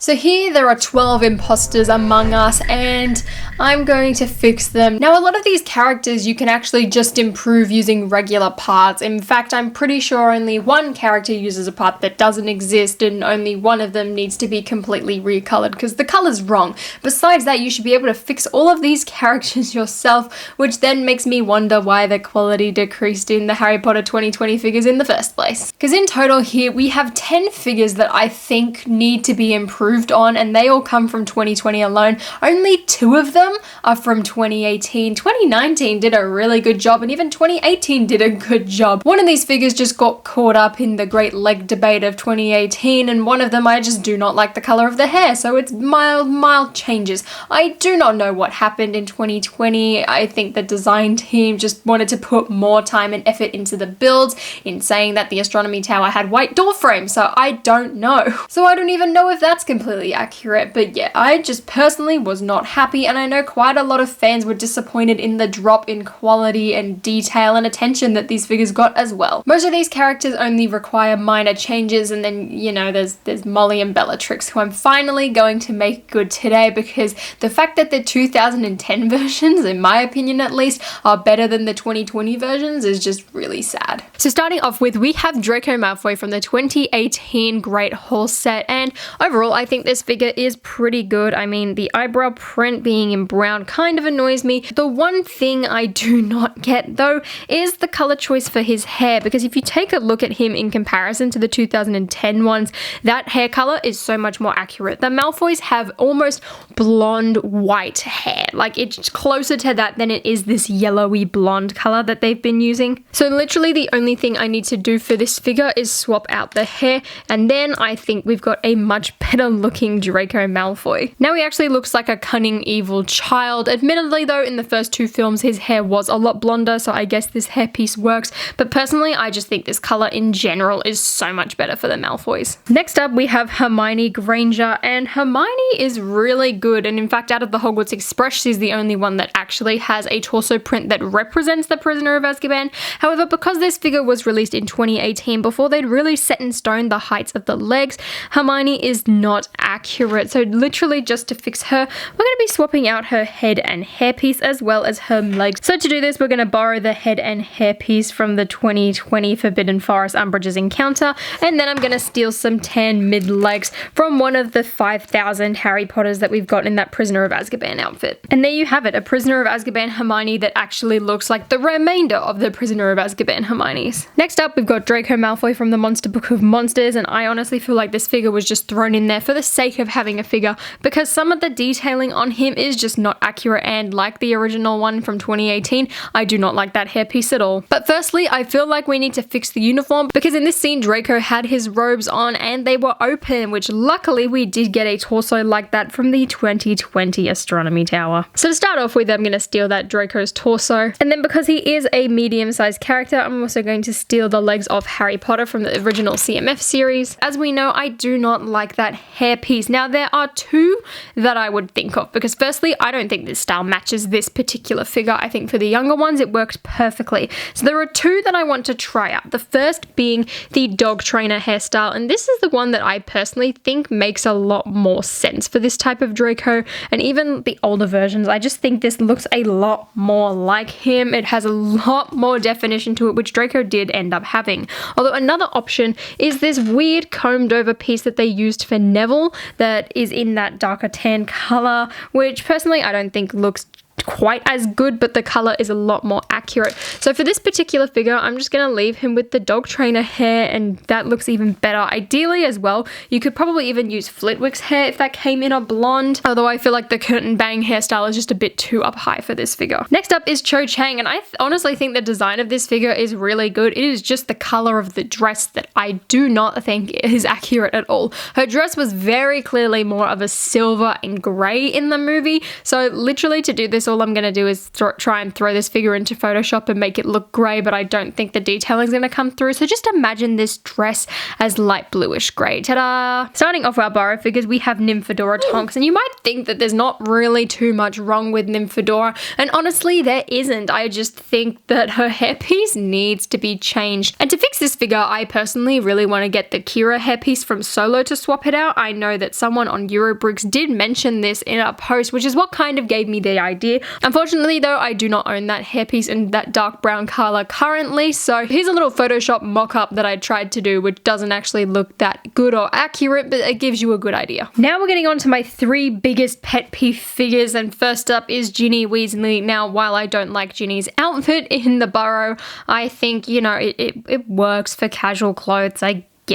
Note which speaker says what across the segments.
Speaker 1: So here there are 12 imposters among us, and I'm going to fix them. Now, a lot of these characters you can actually just improve using regular parts. In fact, I'm pretty sure only one character uses a part that doesn't exist, and only one of them needs to be completely recolored because the color's wrong. Besides that, you should be able to fix all of these characters yourself, which then makes me wonder why the quality decreased in the Harry Potter 2020 figures in the first place. Because in total here, we have 10 figures that I think need to be improved on, and they all come from 2020 alone. Only 2 of them are from 2018. 2019 did a really good job, and even 2018 did a good job. One of these figures just got caught up in the great leg debate of 2018, and one of them I just do not like the color of the hair, so it's mild changes. I do not know what happened in 2020. I think the design team just wanted to put more time and effort into the builds, in saying that the astronomy tower had white door frames, so I don't know. So I don't even know if that's completely accurate, but yeah, I just personally was not happy, and I know quite a lot of fans were disappointed in the drop in quality and detail and attention that these figures got as well. Most of these characters only require minor changes, and then, you know, there's Molly and Bellatrix, who I'm finally going to make good today, because the fact that the 2010 versions, in my opinion at least, are better than the 2020 versions is just really sad. So starting off with, we have Draco Malfoy from the 2018 Great Hall set, and overall I think this figure is pretty good. I mean, the eyebrow print being in brown kind of annoys me. The one thing I do not get though is the color choice for his hair, because if you take a look at him in comparison to the 2010 ones, that hair color is so much more accurate. The Malfoys have almost blonde white hair. Like, it's closer to that than it is this yellowy blonde color that they've been using. So literally the only thing I need to do for this figure is swap out the hair, and then I think we've got a much better looking Draco Malfoy. Now he actually looks like a cunning evil child. Admittedly though, in the first 2 films his hair was a lot blonder, so I guess this hairpiece works, but personally I just think this color in general is so much better for the Malfoys. Next up we have Hermione Granger, and Hermione is really good, and in fact out of the Hogwarts Express she's the only one that actually has a torso print that represents the Prisoner of Azkaban. However, because this figure was released in 2018 before they'd really set in stone the heights of the legs, Hermione is not accurate. So literally just to fix her, we're going to be swapping out her head and hairpiece as well as her legs. So to do this, we're going to borrow the head and hairpiece from the 2020 Forbidden Forest Umbridge's Encounter, and then I'm going to steal some tan mid-legs from one of the 5,000 Harry Potters that we've got in that Prisoner of Azkaban outfit. And there you have it, a Prisoner of Azkaban Hermione that actually looks like the remainder of the Prisoner of Azkaban Hermiones. Next up, we've got Draco Malfoy from the Monster Book of Monsters, and I honestly feel like this figure was just thrown in there for the sake of having a figure, because some of the detailing on him is just not accurate, and like the original one from 2018, I do not like that hairpiece at all. But firstly, I feel like we need to fix the uniform, because in this scene Draco had his robes on and they were open, which luckily we did get a torso like that from the 2020 Astronomy Tower. So to start off with, I'm going to steal that Draco's torso, and then because he is a medium-sized character, I'm also going to steal the legs of Harry Potter from the original CMF series. As we know, I do not like that hairpiece. Now there are 2 that I would think of, because firstly, I don't think this style matches this particular figure. I think for the younger ones it worked perfectly. So there are 2 that I want to try out. The first being the dog trainer hairstyle, and this is the one that I personally think makes a lot more sense for this type of Draco, and even the older versions. I just think this looks a lot more like him. It has a lot more definition to it, which Draco did end up having. Although another option is this weird combed over piece that they used for Neville that is in that darker tan color, which personally I don't think looks quite as good, but the color is a lot more accurate. So for this particular figure, I'm just going to leave him with the dog trainer hair, and that looks even better. Ideally as well, you could probably even use Flitwick's hair if that came in a blonde, although I feel like the curtain bang hairstyle is just a bit too up high for this figure. Next up is Cho Chang, and I honestly think the design of this figure is really good. It is just the color of the dress that I do not think is accurate at all. Her dress was very clearly more of a silver and grey in the movie, so literally to do this this, all I'm going to do is try and throw this figure into Photoshop and make it look grey, but I don't think the detailing is going to come through. So just imagine this dress as light bluish grey. Ta-da! Starting off our borrow figures, we have Nymphadora Tonks, and you might think that there's not really too much wrong with Nymphadora, and honestly there isn't. I just think that her hairpiece needs to be changed. And to fix this figure, I personally really want to get the Kira hairpiece from Solo to swap it out. I know that someone on Eurobricks did mention this in a post, which is what kind of gave me the idea. Unfortunately though, I do not own that hairpiece in that dark brown color currently, so here's a little Photoshop mock-up that I tried to do, which doesn't actually look that good or accurate, but it gives you a good idea. Now we're getting on to my 3 biggest pet peeve figures, and first up is Ginny Weasley. Now, while I don't like Ginny's outfit in the burrow, I think, you know, it works for casual clothes.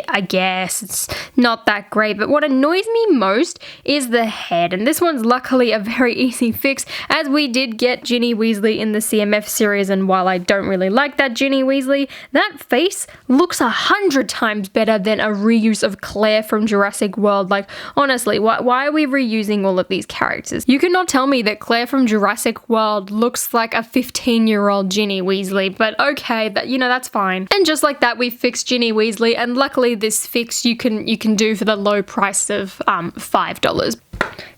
Speaker 1: I guess it's not that great, but what annoys me most is the head, and this one's luckily a very easy fix, as we did get Ginny Weasley in the CMF series, and while I don't really like that Ginny Weasley, that face looks 100 times better than a reuse of Claire from Jurassic World. Like, honestly, why are we reusing all of these characters? You cannot tell me that Claire from Jurassic World looks like a 15-year-old Ginny Weasley, but okay, that's fine. And just like that, we fixed Ginny Weasley, and luckily this fix you can do for the low price of $5.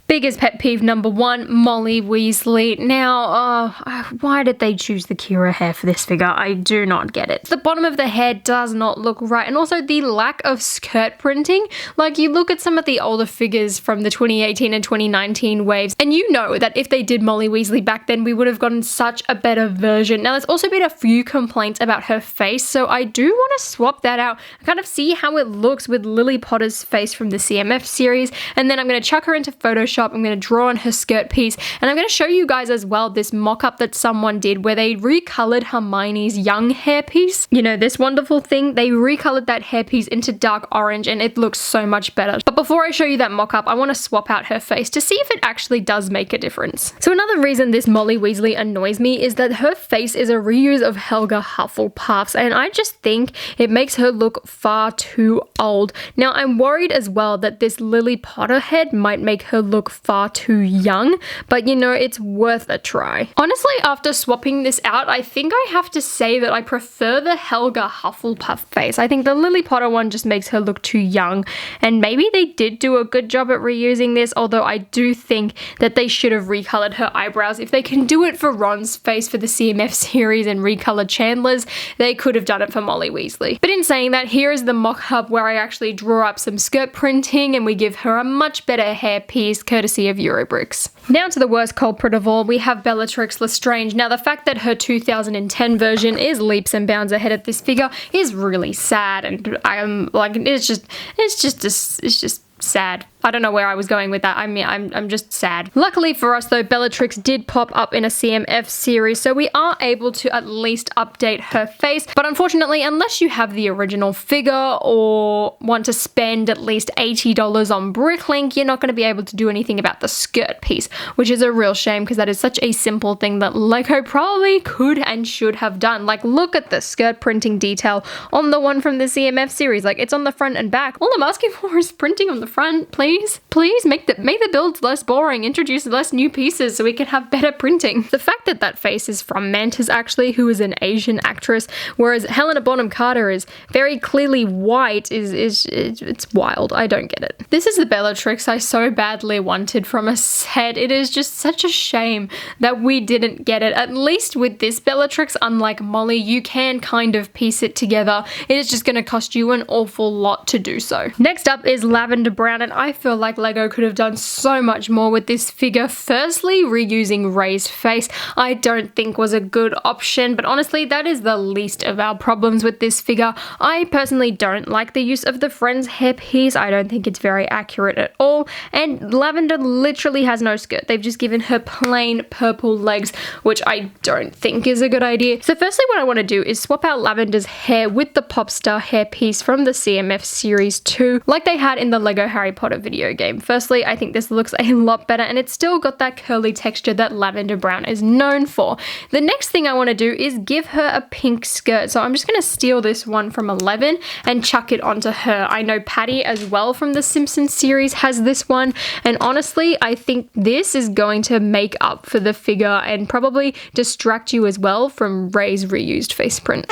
Speaker 1: Biggest pet peeve number 1, Molly Weasley. Now, why did they choose the Kira hair for this figure? I do not get it. The bottom of the hair does not look right, and also the lack of skirt printing. Like, you look at some of the older figures from the 2018 and 2019 waves, and you know that if they did Molly Weasley back then, we would have gotten such a better version. Now, there's also been a few complaints about her face, so I do want to swap that out and kind of see how it looks with Lily Potter's face from the CMF series, and then I'm going to chuck her into Photoshop. I'm going to draw on her skirt piece, and I'm going to show you guys as well this mock-up that someone did where they recolored Hermione's young hairpiece. You know, this wonderful thing, they recolored that hairpiece into dark orange, and it looks so much better. But before I show you that mock-up, I want to swap out her face to see if it actually does make a difference. So another reason this Molly Weasley annoys me is that her face is a reuse of Helga Hufflepuff's, and I just think it makes her look far too old. Now, I'm worried as well that this Lily Potter head might make her look far too young, but it's worth a try. Honestly, after swapping this out, I think I have to say that I prefer the Helga Hufflepuff face. I think the Lily Potter one just makes her look too young, and maybe they did do a good job at reusing this, although I do think that they should have recolored her eyebrows. If they can do it for Ron's face for the CMF series and recolor Chandler's, they could have done it for Molly Weasley. But in saying that, here is the mock-up where I actually draw up some skirt printing and we give her a much better hair piece courtesy of Eurobricks. Now to the worst culprit of all, we have Bellatrix Lestrange. Now, the fact that her 2010 version is leaps and bounds ahead of this figure is really sad, and I'm like, it's just sad. I don't know where I was going with that. I mean, I'm just sad. Luckily for us though, Bellatrix did pop up in a CMF series, so we are able to at least update her face. But unfortunately, unless you have the original figure or want to spend at least $80 on Bricklink, you're not going to be able to do anything about the skirt piece, which is a real shame because that is such a simple thing that Lego probably could and should have done. Like, look at the skirt printing detail on the one from the CMF series. Like, it's on the front and back. All I'm asking for is printing on the front, please. Please make the builds less boring, introduce less new pieces so we can have better printing. The fact that that face is from Mantis actually, who is an Asian actress, whereas Helena Bonham Carter is very clearly white, it's wild. I don't get it. This is the Bellatrix I so badly wanted from a set. It is just such a shame that we didn't get it. At least with this Bellatrix, unlike Molly, you can kind of piece it together. It is just going to cost you an awful lot to do so. Next up is Lavender Brown, and I feel like Lego could have done so much more with this figure. Firstly, reusing Ray's face I don't think was a good option, but honestly that is the least of our problems with this figure. I personally don't like the use of the Friends hairpiece. I don't think it's very accurate at all, and Lavender literally has no skirt. They've just given her plain purple legs, which I don't think is a good idea. So firstly, what I want to do is swap out Lavender's hair with the Popstar hairpiece from the CMF Series 2, like they had in the Lego Harry Potter video. video game. Firstly, I think this looks a lot better and it's still got that curly texture that Lavender Brown is known for. The next thing I want to do is give her a pink skirt. So I'm just going to steal this one from 11 and chuck it onto her. I know Patty as well from the Simpsons series has this one, and honestly, I think this is going to make up for the figure and probably distract you as well from Ray's reused face print.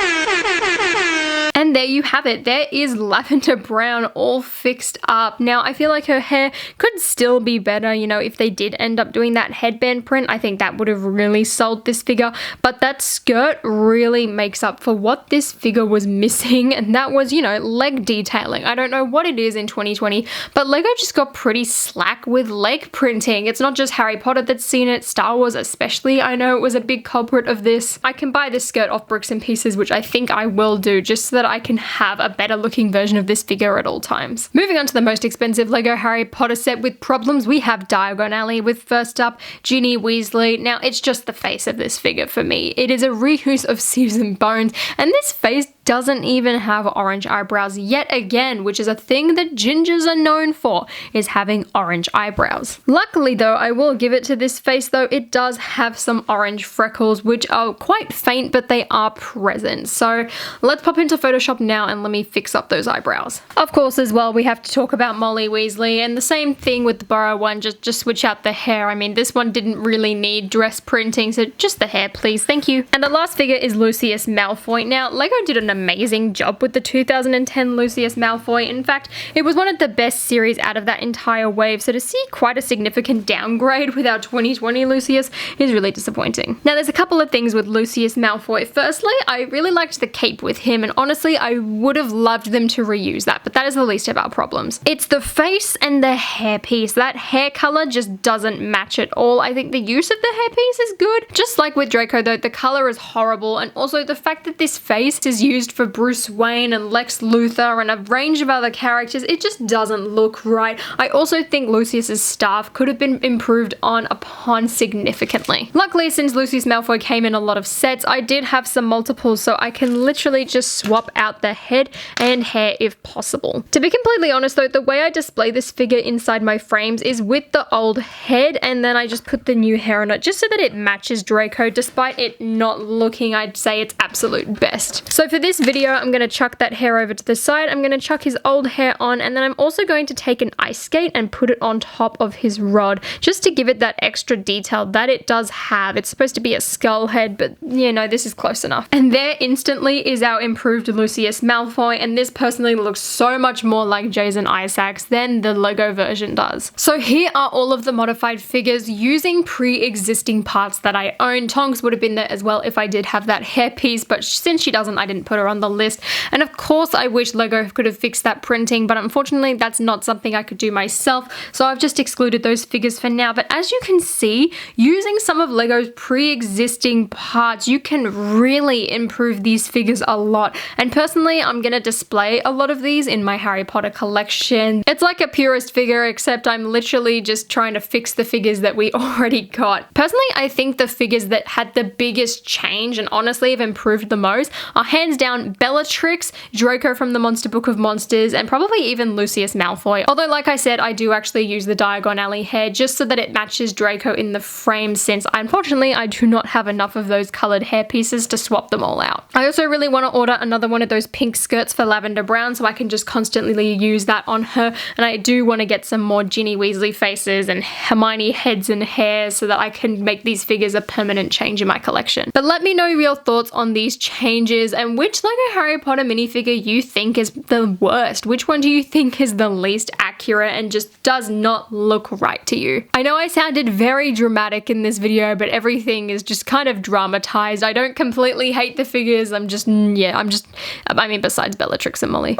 Speaker 1: And there you have it. There is Lavender Brown all fixed up. Now, I feel like her hair could still be better, you know, if they did end up doing that headband print. I think that would have really sold this figure. But that skirt really makes up for what this figure was missing, and that was, you know, leg detailing. I don't know what it is in 2020, but Lego just got pretty slack with leg printing. It's not just Harry Potter that's seen it, Star Wars especially. I know it was a big culprit of this. I can buy this skirt off Bricks and Pieces, which I think I will do, just so that I can have a better looking version of this figure at all times. Moving on to the most expensive Lego Harry Potter set with problems, we have Diagon Alley with first up Ginny Weasley. Now, it's just the face of this figure for me. It is a reuse of Sieves and Bones, and this face doesn't even have orange eyebrows yet again, which is a thing that gingers are known for, is having orange eyebrows. Luckily though, I will give it to this face though, it does have some orange freckles, which are quite faint, but they are present. So let's pop into Photoshop now and let me fix up those eyebrows. Of course as well, we have to talk about Molly Weasley, and the same thing with the Burrow one, just switch out the hair. I mean, this one didn't really need dress printing, so just the hair please, thank you. And the last figure is Lucius Malfoy. Now, Lego did an amazing job with the 2010 Lucius Malfoy. In fact, it was one of the best series out of that entire wave, so to see quite a significant downgrade with our 2020 Lucius is really disappointing. Now, there's a couple of things with Lucius Malfoy. Firstly, I really liked the cape with him, and honestly, I would have loved them to reuse that, but that is the least of our problems. It's the face and the hairpiece. That hair color just doesn't match at all. I think the use of the hairpiece is good. Just like with Draco though, the color is horrible, and also the fact that this face is used for Bruce Wayne and Lex Luthor and a range of other characters, it just doesn't look right. I also think Lucius's staff could have been improved upon significantly. Luckily, since Lucius Malfoy came in a lot of sets, I did have some multiples, so I can literally just swap out the head and hair if possible. To be completely honest though, the way I display this figure inside my frames is with the old head, and then I just put the new hair on it just so that it matches Draco, despite it not looking, I'd say, its absolute best. So for this video, I'm going to chuck that hair over to the side, I'm going to chuck his old hair on, and then I'm also going to take an ice skate and put it on top of his rod, just to give it that extra detail that it does have. It's supposed to be a skull head, but you know, this is close enough. And there instantly is our improved Lucius Malfoy, and this personally looks so much more like Jason Isaacs than the Lego version does. So here are all of the modified figures using pre-existing parts that I own. Tongs would have been there as well if I did have that hairpiece, but since she doesn't, I didn't put her on the list. And of course, I wish Lego could have fixed that printing, but unfortunately, that's not something I could do myself, so I've just excluded those figures for now. But as you can see, using some of Lego's pre-existing parts, you can really improve these figures a lot. And personally, I'm gonna display a lot of these in my Harry Potter collection. It's like a purist figure, except I'm literally just trying to fix the figures that we already got. Personally, I think the figures that had the biggest change and honestly have improved the most are hands down Bellatrix, Draco from the Monster Book of Monsters, and probably even Lucius Malfoy. Although, like I said, I do actually use the Diagon Alley hair just so that it matches Draco in the frame, since unfortunately I do not have enough of those colored hair pieces to swap them all out. I also really want to order another one of those pink skirts for Lavender Brown so I can just constantly use that on her, and I do want to get some more Ginny Weasley faces and Hermione heads and hairs so that I can make these figures a permanent change in my collection. But let me know your thoughts on these changes and which Lego Harry Potter minifigure you think is the worst. Which one do you think is the least accurate and just does not look right to you? I know I sounded very dramatic in this video, but everything is just kind of dramatized. I don't completely hate the figures, I mean, besides Bellatrix and Molly.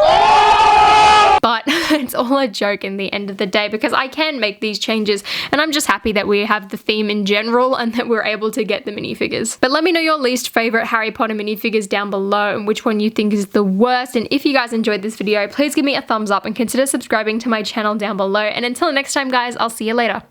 Speaker 1: But it's all a joke in the end of the day, because I can make these changes and I'm just happy that we have the theme in general and that we're able to get the minifigures. But let me know your least favorite Harry Potter minifigures down below and which one you think is the worst. And if you guys enjoyed this video, please give me a thumbs up and consider subscribing to my channel down below. And until next time guys, I'll see you later.